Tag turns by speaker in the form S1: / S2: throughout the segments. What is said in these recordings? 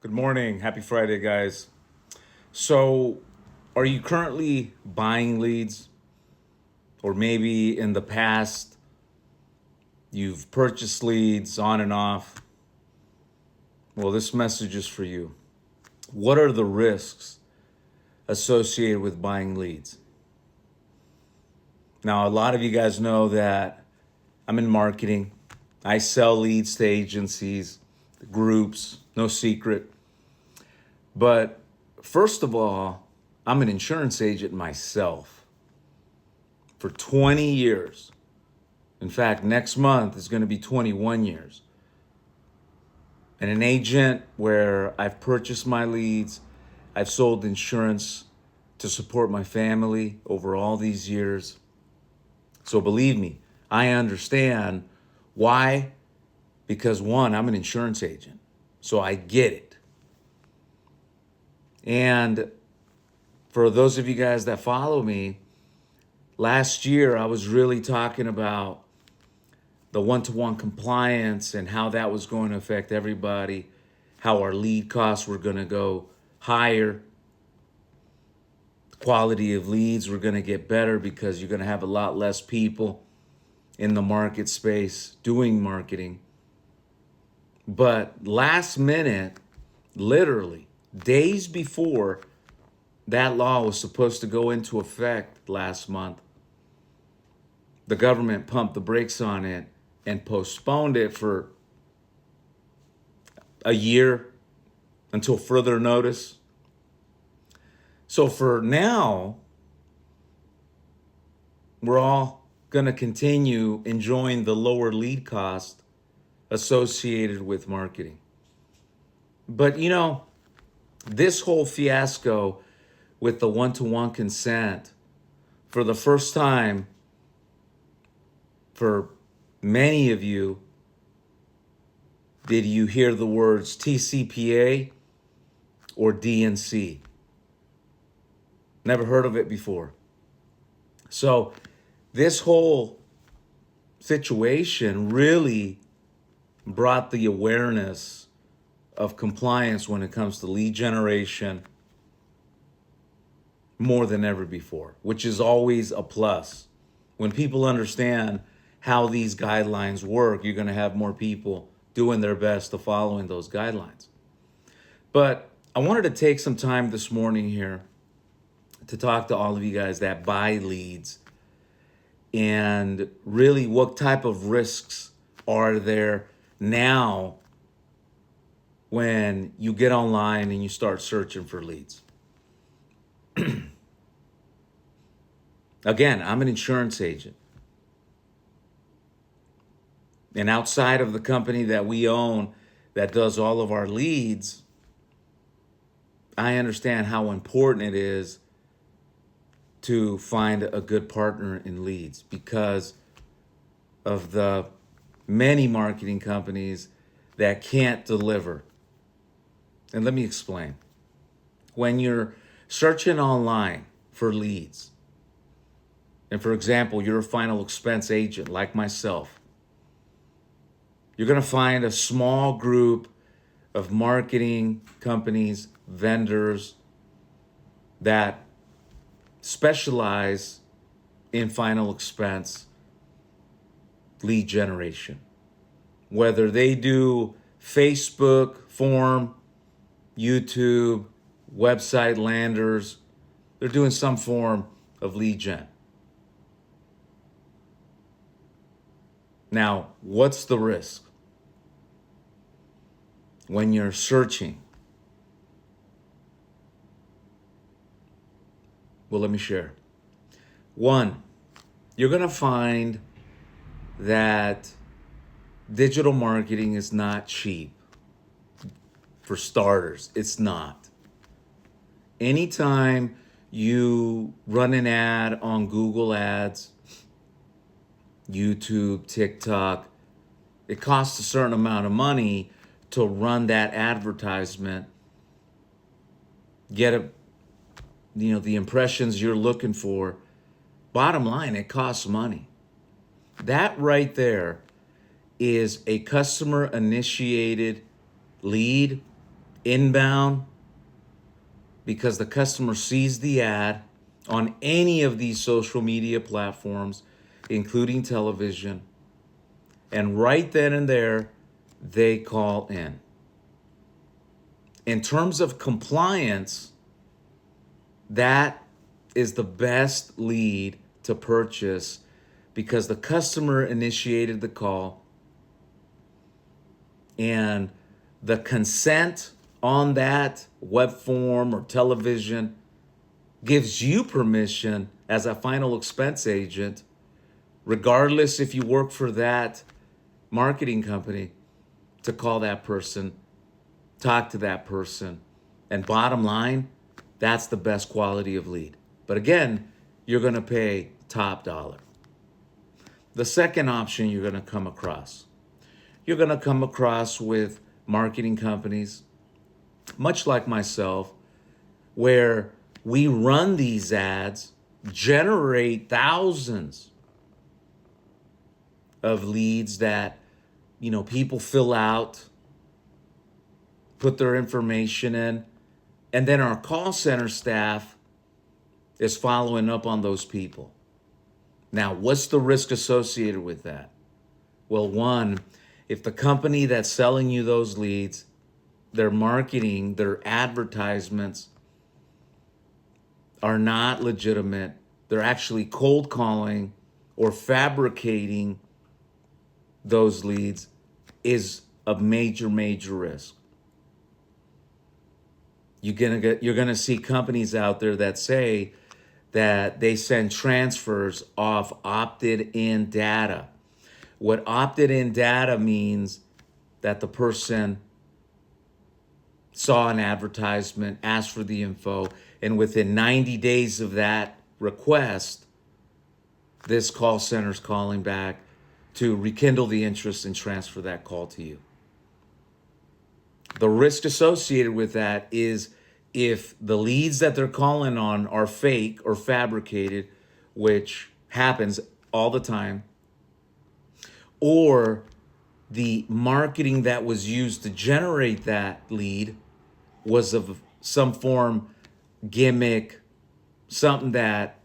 S1: Good morning. Happy Friday, guys. So, are you currently buying leads? Or maybe in the past, you've purchased leads on and off? Well, this message is for you. What are the risks associated with buying leads? Now, a lot of you guys know that I'm in marketing. I sell leads to agencies, groups, no secret. But first of all, I'm an insurance agent myself for 20 years. In fact, next month is going to be 21 years. And an agent where I've purchased my leads, I've sold insurance to support my family over all these years. So believe me, I understand why. Because one, I'm an insurance agent, so I get it. And for those of you guys that follow me, last year I was really talking about the one-to-one compliance and how that was going to affect everybody, how our lead costs were going to go higher, quality of leads were going to get better because you're going to have a lot less people in the market space doing marketing. But last minute, literally days before that law was supposed to go into effect last month, the government pumped the brakes on it and postponed it for a year until further notice. So for now, we're all going to continue enjoying the lower lead cost associated with marketing. But this whole fiasco with the one-to-one consent, for the first time for many of you, did you hear the words TCPA or DNC? Never heard of it before. So this whole situation really brought the awareness of compliance when it comes to lead generation more than ever before, which is always a plus. When people understand how these guidelines work, you're going to have more people doing their best to following those guidelines. But I wanted to take some time this morning here to talk to all of you guys that buy leads and really what type of risks are there now when you get online and you start searching for leads. Again, I'm an insurance agent. And outside of the company that we own that does all of our leads, I understand how important it is to find a good partner in leads because of the many marketing companies that can't deliver. And let me explain. When you're searching online for leads, and for example, you're a final expense agent like myself, you're going to find a small group of marketing companies, vendors that specialize in final expense lead generation. Whether they do Facebook, form, YouTube, website landers, they're doing some form of lead gen. Now, what's the risk when you're searching? Well, let me share. One, you're going to find that digital marketing is not cheap. For starters, it's not. Anytime you run an ad on Google Ads, YouTube, TikTok, it costs a certain amount of money to run that advertisement, get the impressions you're looking for. Bottom line, it costs money. That right there is a customer initiated lead inbound, because the customer sees the ad on any of these social media platforms, including television, and right then and there, they call in. In terms of compliance, that is the best lead to purchase because the customer initiated the call and the consent on that web form or television gives you permission as a final expense agent, regardless if you work for that marketing company, to call that person, talk to that person. And bottom line, that's the best quality of lead. But again, you're going to pay top dollar. The second option you're going to come across with marketing companies, much like myself, where we run these ads, generate thousands of leads that, people fill out, put their information in, and then our call center staff is following up on those people. Now, what's the risk associated with that? Well, one, if the company that's selling you those leads, their marketing, their advertisements are not legitimate, they're actually cold calling or fabricating those leads, is a major, major risk. You're gonna see companies out there that say that they send transfers off opted-in data. What opted-in data means that the person saw an advertisement, asked for the info, and within 90 days of that request, this call center's calling back to rekindle the interest and transfer that call to you. The risk associated with that is if the leads that they're calling on are fake or fabricated, which happens all the time, or the marketing that was used to generate that lead was of some form gimmick, something that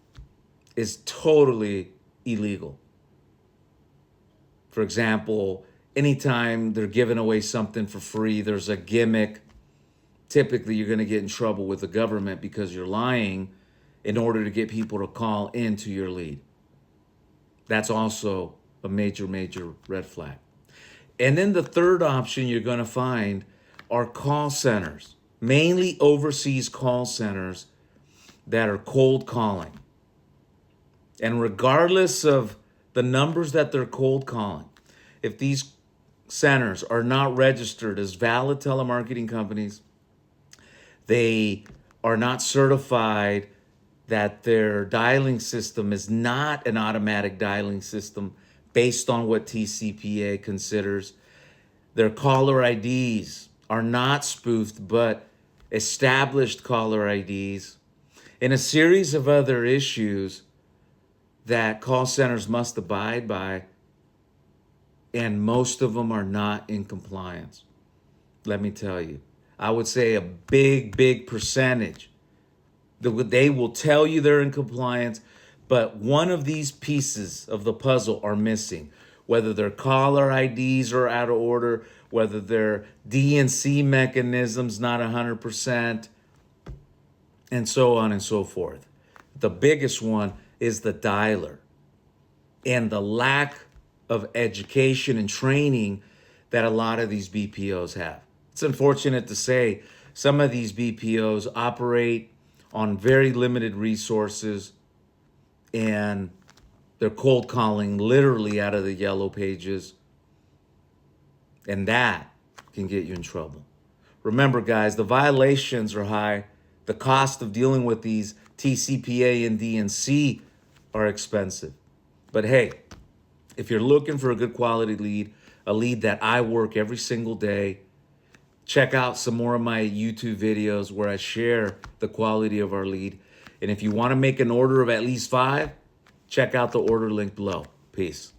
S1: is totally illegal. For example, anytime they're giving away something for free, there's a gimmick. Typically, you're going to get in trouble with the government because you're lying in order to get people to call into your lead. That's also a major, major red flag. And then the third option you're going to find are call centers, mainly overseas call centers that are cold calling. And regardless of the numbers that they're cold calling, if these centers are not registered as valid telemarketing companies, they are not certified that their dialing system is not an automatic dialing system based on what TCPA considers. Their caller IDs are not spoofed, but established caller IDs, and a series of other issues that call centers must abide by, and most of them are not in compliance. Let me tell you, I would say a big, big percentage. They will tell you they're in compliance, but one of these pieces of the puzzle are missing. Whether their caller IDs are out of order, whether their DNC mechanism's not 100%, and so on and so forth. The biggest one is the dialer and the lack of education and training that a lot of these BPOs have. It's unfortunate to say some of these BPOs operate on very limited resources and they're cold calling literally out of the yellow pages, and that can get you in trouble. Remember, guys, the violations are high. The cost of dealing with these TCPA and DNC are expensive. But hey, if you're looking for a good quality lead, a lead that I work every single day, check out some more of my YouTube videos where I share the quality of our lead. And if you want to make an order of at least 5, check out the order link below. Peace.